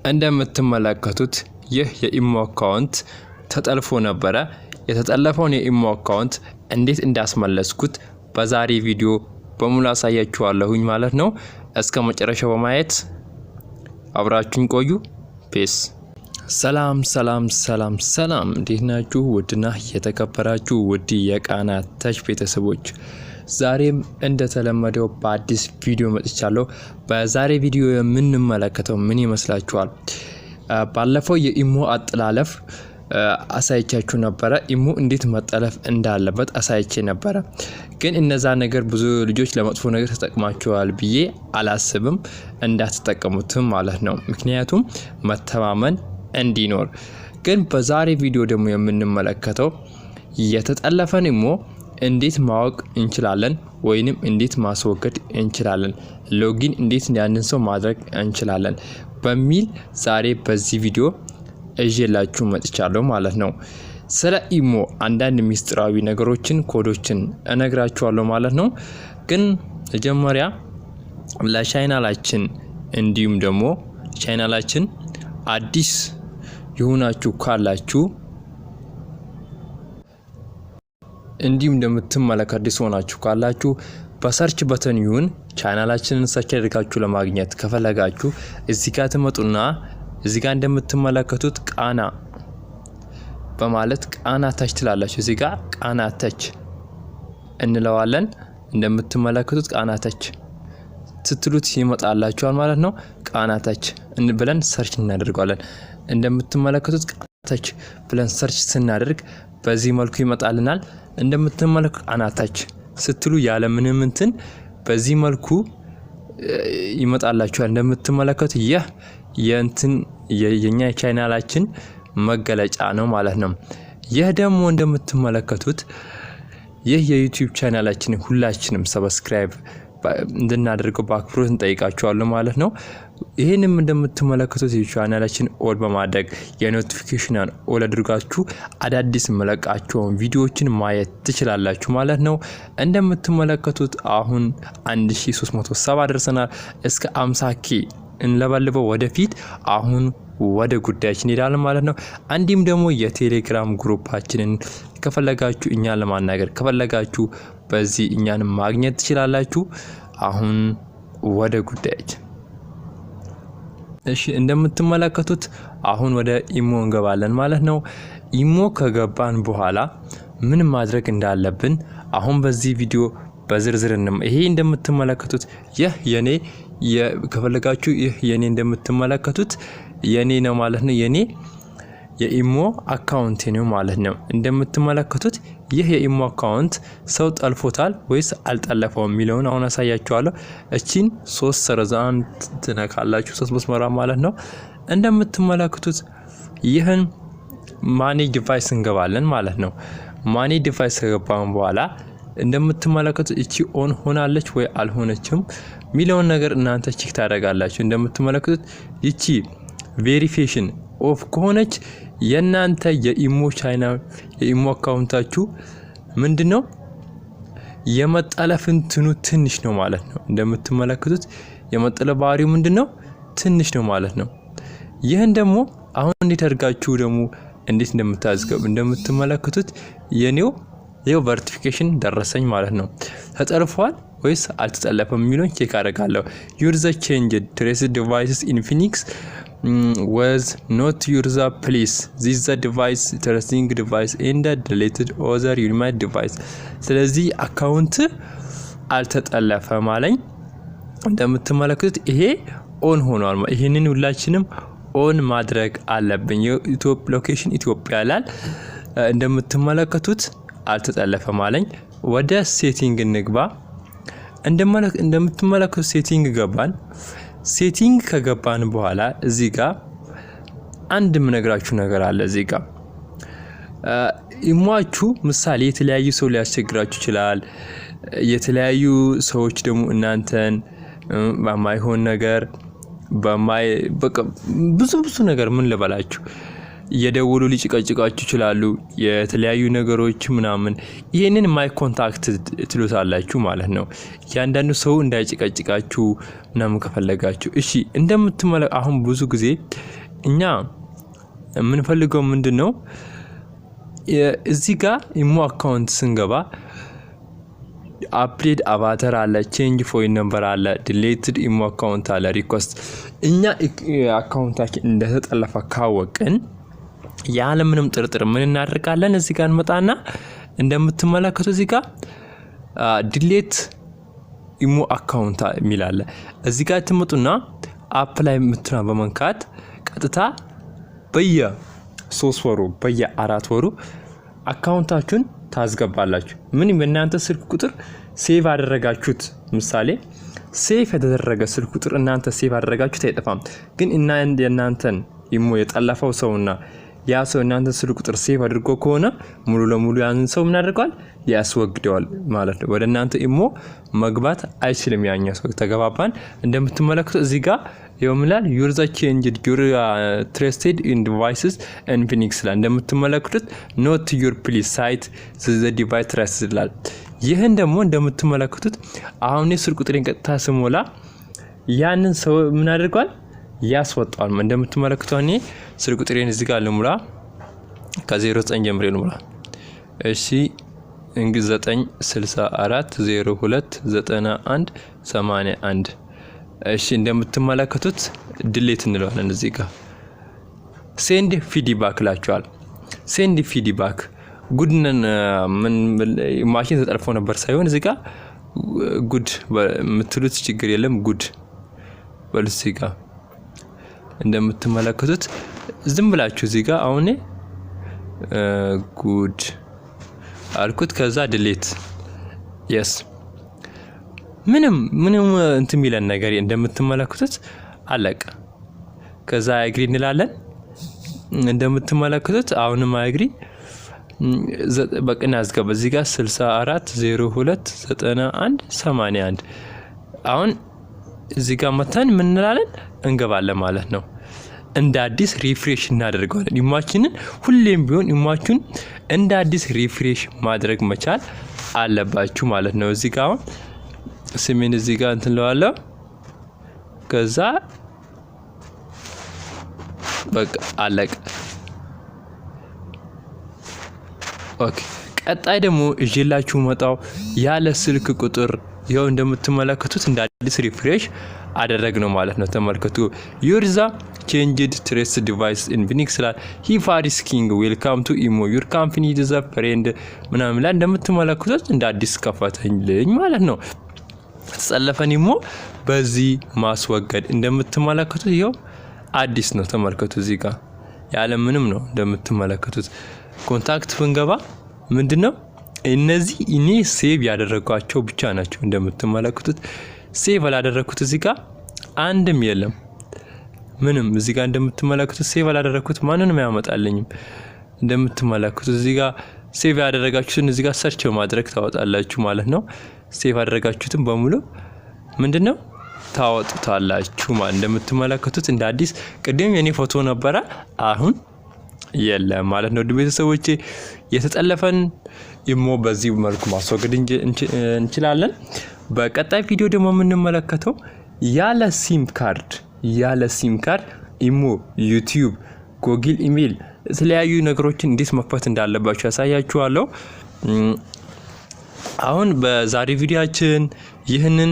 እንደምትመለከቱት ይህ የኢሞ አካውንት ተጠልፎ ነበረ። የተጠለፈውን የኢሞ አካውንት እንዴት እንዳስመለስኩት በዛሬ ቪዲዮ በሙሉ አሳያችኋለሁኝ ማለት ነው። እስከ መጨረሻው በማየት አብራችሁን ቆዩ። ፒስ። ሰላም እንዴት ናችሁ? ውድና የተከበራችሁ ውድ የቃና ተች ቤተሰቦች ዛሬም እንደተለመደው በአዲስ ቪዲዮ መጥቻለሁ። በዛሬ ቪዲዮ የምንመለከተው ምን ይመስላችኋል? ባለፈው የኢሞ አጠላለፍ አሳይቻችሁ ነበረ። ኢሞ እንዴት መጠለፍ እንዳለበት አሳይቼ ነበረ። ግን እነዛ ነገር ብዙ ልጆች ለመጥፎ ነገር ተጠቅማቸዋል ብዬ አላስብም። እንዳትጠቀሙትም ማለት ነው። ምክንያቱም መተማመን እንዲኖር። ግን በዛሬ ቪዲዮ ደግሞ የምንመለከተው የተጠለፈን ኢሞ እንዴት ማወቅ እንችላለን ወይንም እንዴት ማስወገድ እንችላለን፣ ሎጊን እንዴት ያንን ሰው ማድረግ እንችላለን በሚል ዛሬ በዚህ ቪዲዮ እየላችሁ መጥቻለሁ ማለት ነው። ስለ ኢሞ አንዳንድ ሚስጥራዊ ነገሮችን ኮዶችን እነግራችኋለሁ ማለት ነው። ግን መጀመሪያ ለቻናላችን እንዲሁም ደግሞ ቻናላችን አዲስ የሆናችሁ ካላችሁ እንዲሁም እንደምትመለከቱ አዲስ ሆናችሁ ካላችሁ በሰርች በተን ይሁን ቻናላችንን ሰርች አድርጋችሁ ለማግኘት ከፈለጋችሁ እዚህ ጋር ትመጡና እዚህ ጋር እንደምትመለከቱት ቃና በማለት ቃና ተች ትላላችሁ። እዚህ ጋር ቃና ተች እንለዋለን። እንደምትመለከቱት ቃና ተች ስትሉት ይመጣላችኋል ማለት ነው። ቃና ተች ብለን ሰርች እናደርጋለን። እንደምትመለከቱት ቃና ተች ብለን ሰርች ስናደርግ በዚህ መልኩ ይመጣልናል። እንደምትመለከቱ ቃና ተች ስትሉ ያለ ምንም እንትን በዚህ መልኩ ይመጣላችኋል። እንደምትመለከቱ ይህ የኛ ቻናላችን መገለጫ ነው ማለት ነው። ይህ ደግሞ እንደምትመለከቱት ይህ የዩቲዩብ ቻናላችን ሁላችንም ሰብስክራይብ እንድናደርገው በአክብሮት እንጠይቃችኋለን ማለት ነው። ይሄንም እንደምትመለከቱት የቻናላችን ኦል በማድረግ የኖቲፊኬሽንን ኦል አድርጋችሁ አዳዲስ መለቃቸውን ቪዲዮዎችን ማየት ትችላላችሁ ማለት ነው። እንደምትመለከቱት አሁን 1370 ደርሰናል። እስከ 50k እንለበልበው ወደፊት። አሁን ወደ ጉዳያችን እንሄዳለን ማለት ነው። አንዲም ደግሞ የቴሌግራም ግሩፓችንን ከፈለጋችሁ እኛን ለማናገር ከፈለጋችሁ በዚህ እኛን ማግኘት ትችላላችሁ። አሁን ወደ ጉዳያችን እሺ። እንደምትመለከቱት አሁን ወደ ኢሞ እንገባለን ማለት ነው። ኢሞ ከገባን በኋላ ምን ማድረግ እንዳለብን አሁን በዚህ ቪዲዮ በዝርዝር ይሄ እንደምትመለከቱት ይህ የኔ ከፈለጋችሁ ይህ የኔ እንደምትመለከቱት የኔ ነው ማለት ነው። የኔ የኢሞ አካውንት ነው ማለት ነው። እንደምትመለከቱት ይህ የኢሞ አካውንት ሰው ጠልፎታል ወይስ አልጠለፈውም የሚለውን አሁን አሳያችኋለሁ። እቺን 3 ሰረዛን ትነካላችሁ፣ 3 መስመራ ማለት ነው። እንደምትመለከቱት ይህን ማኔጅ ዲቫይስ እንገባለን ማለት ነው። ማኔጅ ዲቫይስ ከገባን በኋላ እንደምትመለከቱት እቺ ኦን ሆናለች ወይ አልሆነችም ሚሊዮን ነገር እናንተ ቼክ ታደርጋላችሁ። እንደምትመለከቱት እቺ ቬሪፊኬሽን ኦፍ ከሆነች የናንተ የኢሞ ቻናል የኢሞ አካውንታችሁ ምንድነው የመጠለፍ እንትኑ ትንሽ ነው ማለት ነው። እንደምትመለከቱት የመጠለፍ ባህሪው ምንድነው ትንሽ ነው ማለት ነው። ይሄን ደግሞ አሁን እንዴት አድርጋችሁ ደግሞ እንዴት እንደምታዝገቡ እንደምትመለከቱት የኔው ቨርቲፊኬሽን ደረሰኝ ማለት ነው። ተጠልፏል ወይስ አልተጠለፈም የሚለውን ቼክ አደርጋለሁ። ዩር ዘ ቼንጅድ ትሬስድ ዲቫይስስ ኢን ፊኒክስ was not use please this the device tracing device in the deleted other unique device። ስለዚህ አካውንት አልተጠለፈም አለኝ። እንደምትመለከቱት ይሄ ኦን ሆኗል። ይሄንን ሁላችንም ኦን ማድረግ አለብን። የኢትዮጵያ ሎኬሽን ኢትዮጵያ ይላል። እንደምትመለከቱት አልተጠለፈም አለኝ። ወደ ሴቲንግ እንግባ። እንደምትመለከቱት ሴቲንግ ገባን። ሴቲንግ ከገባን በኋላ እዚህ ጋር አንድ ምነግራችሁ ነገር አለ። እዚህ ጋር ኢሞአችሁ ምሳሌ የተለያዩ ሰው ሊያስቸግራችሁ ይችላል። የተለያዩ ሰዎች ደግሞ እናንተን በማይሆን ነገር ብዙ ነገር ምን ልበላችሁ የደውሉ ሊጭቀጭቃችሁ ይችላሉ የተለያዩ ነገሮች ምናምን ይሄንን ማይ ኮንታክት ትሉታላችሁ ማለት ነው። ያንዳንዱ ሰው እንዳይጭቀጭቃችሁ ምናምን ከፈለጋችሁ እሺ አሁን ብዙ ጊዜ እኛ የምንፈልገው ምንድነው እዚህ ጋር ኢሞ አካውንት ስንገባ አፕዴት አቫታር አለ ቼንጅ ፎን ነምበር አለ ዲሌትድ ኢሞ አካውንት አለ ሪኩዌስት እኛ አካውንታችን እንደተጠለፈ ካወቅን ያለ ምንም ጥርጥር ምን እናደርጋለን እዚህ ጋር እንመጣና እንደምትመለከቱ እዚህ ጋር ዲሌት ኢሞ አካውንት የሚላለ እዚህ ጋር ትመጡና አፕላይ ምትራ በመንካት ቀጥታ በየ3 ወሩ በየ4 ወሩ አካውንታችሁን ታስገባላችሁ። ምን በእናንተ ስልክ ቁጥር ሴቭ አደረጋችሁት ምሳሌ ሴቭ የተደረገ ስልክ ቁጥር እናንተ ሴቭ አደረጋችሁት አይጠፋም። ግን እናንተን ኢሞ የጠለፈው ሰውና ያ ሰው እናንተ ስልክ ቁጥር ሴቭ አድርጎ ከሆነ ሙሉ ለሙሉ ያንን ሰው ምን ያደርጋል ያስወግደዋል ማለት ነው። ወደ እናንተ ኢሞ መግባት አይችልም ያኛ ሰው። ተገባባን? እንደምትመለከቱ እዚህ ጋር ይወምላል ዩር ዘ ቼንጅድ ዩር ትረስቴድ ኢን ዲቫይስስ ኤንድ ፊኒክስ ላይ እንደምትመለከቱት ኖት ዩር ፕሊዝ ሳይት ዘ ዲቫይስ ትረስት ይላል። ይሄን ደግሞ እንደምትመለከቱት አሁን ስልክ ቁጥሬን ቀጥታ ስሞላ ያንን ሰው ምን ያደርጋል ያስወጣል። እንደምትመለከቱት እኔ ስልክ ቁጥሬን እዚህ ጋር ልሙላ ከ09 ጀምሬ ልሙላ እሺ እንግዲህ 964 02 91 81 እሺ እንደምትመለከቱት ዲሌት እንለዋለን። እዚህ ጋር ሴንድ ፊድባክ ላችኋል። ሴንድ ፊድባክ ጉድነን ምን ማሽን ተጠልፎ ነበር ሳይሆን እዚህ ጋር ጉድ የምትሉት ችግር የለም ጉድ በሉ። እዚህ ጋር እንደምትመለከቱት ዝም ብላችሁ እዚህ ጋር አሁን ጉድ አልኩት ከዛ ዲሌት yes ምንም እንትን ሚለን ነገር እንደምትመለከቱት አለቀ። ከዛ አግሪ እንላለን። እንደምትመለከቱት አሁንም አግሪ በቅና አስገባ እዚህ ጋር 64 02 91 81 አሁን እዚህ ጋር መተን ምን እንላለን እንገባለን ማለት ነው። እንደ አዲስ ሪፍሬሽ እናደርጋለን ኢማችንን። ሁሌም ቢሆን ኢማችሁን እንደ አዲስ ሪፍሬሽ ማድረግ መቻል አለባችሁ ማለት ነው። እዚህ ጋር ስሜን እዚህ ጋር እንትን ለዋለሁ ከዛ በቃ አለቀ። ኦኬ ቀጣይ ደግሞ እጄላችሁ መጣው ያለ ስልክ ቁጥር ይሄው እንደምትመለከቱት እንደ አዲስ ሪፍሬሽ አደረግነው ማለት ነው። ተመልከቱ ዩርዛ ቼንጅድ ትሬስ ዲቫይስ ኢን ፊኒክስ ላይ ሂፋሪስ ኪንግ ዌልካም ቱ ኢሞ ዩር ካምፓኒ ኢዝ አ ፍሬንድ ምናምን ላይ እንደምትመለከቱት እንደ አዲስ ከፈተልኝ ማለት ነው። ተሰለፈን ኢሞ በዚህ ማስወገድ እንደምትመለከቱት ይሄው አዲስ ነው። ተመልከቱ እዚህ ጋር ያለ ምንም ነው እንደምትመለከቱት። ኮንታክት ብንገባ ምንድነው እነዚህ እኔ ሴቭ ያደረኳቸው ብቻ ናቸው። እንደምትመለከቱት ሴቭ አላደረኩት እዚህ ጋር አንድም የለም ምንም። እዚህ ጋር እንደምትመለከቱት ሴቭ አላደረኩት ማንንም ያመጣልኝም። እንደምትመለከቱት እዚህ ጋር ሴቭ ያደረጋችሁትን እዚህ ጋር ሰርች ማድረግ ታወጣላችሁ ማለት ነው። ሴቭ ያደረጋችሁትን በሙሉ ምንድነው ታወጡታላችሁ ማለት እንደምትመለከቱት እንደ አዲስ ቅድም የኔ ፎቶ ነበረ አሁን የለም ማለት ነው። ቤተሰቦቼ የተጠለፈን ኢሞ በዚህ መልኩ ማስወገድ እንችላለን። በቀጣይ ቪዲዮ ደግሞ የምንመለከተው ያለ ሲም ካርድ ኢሞ፣ ዩቲዩብ፣ ጉግል ኢሜል የተለያዩ ነገሮችን እንዴት መክፈት እንዳለባችሁ ያሳያችኋለሁ። አሁን በዛሬ ቪዲዮአችን ይህንን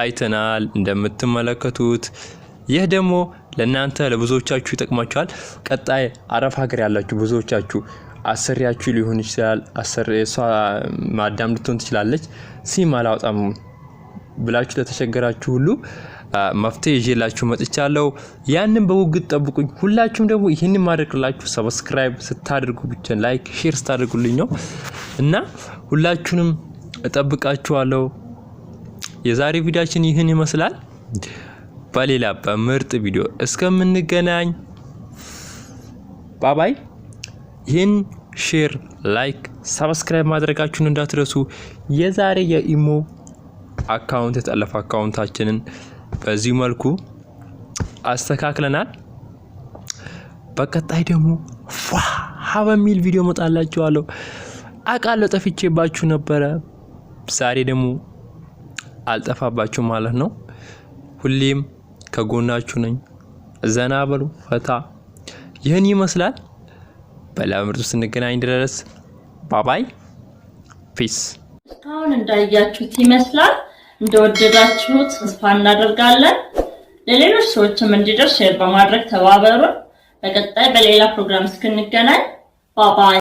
አይተናል እንደምትመለከቱት። ይህ ደግሞ ለእናንተ ለብዙዎቻችሁ ይጠቅማችኋል። ቀጣይ አረብ ሀገር ያላችሁ ብዙዎቻችሁ አሰሪያችሁ ሊሆን ይችላል እሷ ማዳም ልትሆን ትችላለች ሲም አላወጣም ብላችሁ ለተቸገራችሁ ሁሉ መፍትሄ ይዤላችሁ መጥቻለሁ። ያንን በጉጉት ጠብቁኝ። ሁላችሁም ደግሞ ይሄንን ማድረግላችሁ ሰብስክራይብ ስታደርጉ ብቻ ላይክ ሼር ስታደርጉልኝ ነው እና ሁላችሁንም እጠብቃችኋለሁ። የዛሬ ቪዲዮአችን ይህን ይመስላል። በሌላ በምርጥ ቪዲዮ እስከምንገናኝ ባባይ። ይህን ሼር ላይክ ሰብስክራይብ ማድረጋችሁን እንዳትረሱ። የዛሬ የኢሞ አካውንት የተጠለፈ አካውንታችንን በዚህ መልኩ አስተካክለናል። በቀጣይ ደግሞ በሚል ቪዲዮ መጣላችኋለሁ። አቃለ ጠፍቼባችሁ ነበረ። ዛሬ ደግሞ አልጠፋባችሁ ማለት ነው። ሁሌም ከጎናችሁ ነኝ። ዘና በሉ ፈታ። ይህን ይመስላል። በላምርጡ ስንገናኝ ድረስ ባባይ ፒስ። አሁን እንዳያችሁት ይመስላል። እንደወደዳችሁት ተስፋ እናደርጋለን። ለሌሎች ሰዎችም እንዲደርስ ሼር በማድረግ ተባበሩ። በቀጣይ በሌላ ፕሮግራም እስክንገናኝ ባባይ።